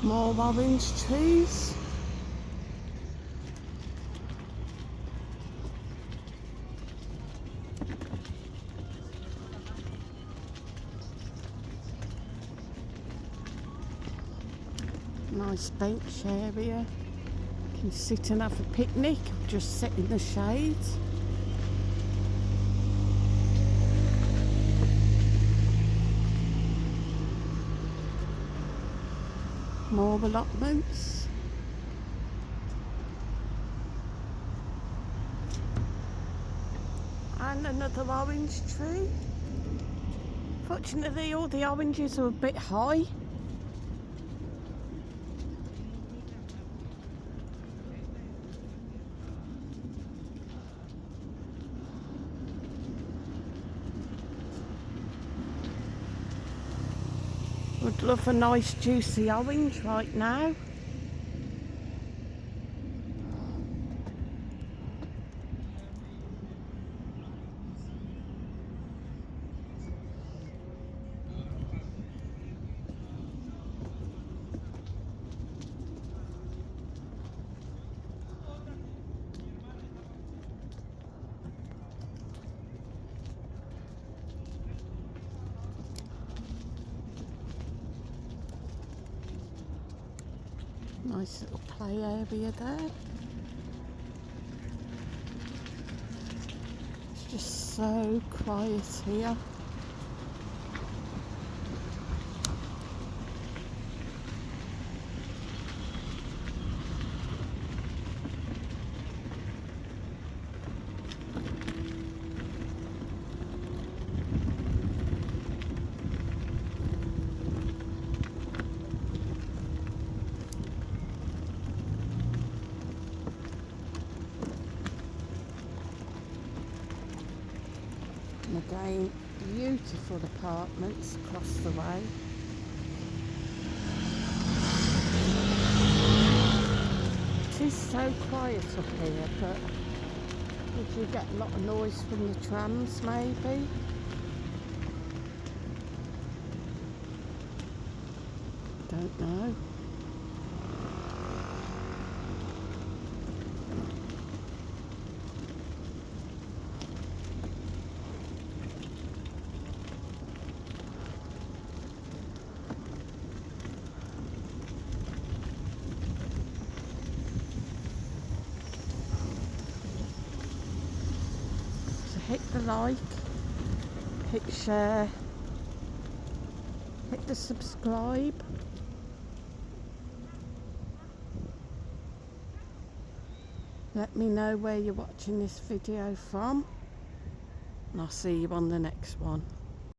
More orange trees. Nice bench area. You can sit and have a picnic, just sit in the shade. More allotments. And another orange tree. Fortunately, all the oranges are a bit high. Would love a nice juicy orange right now. Nice little play area there. It's just so quiet here. And again, beautiful apartments across the way. It is so quiet up here, but would you get a lot of noise from the trams maybe? Don't know. Hit the like, hit share, hit the subscribe. Let me know where you're watching this video from, and I'll see you on the next one.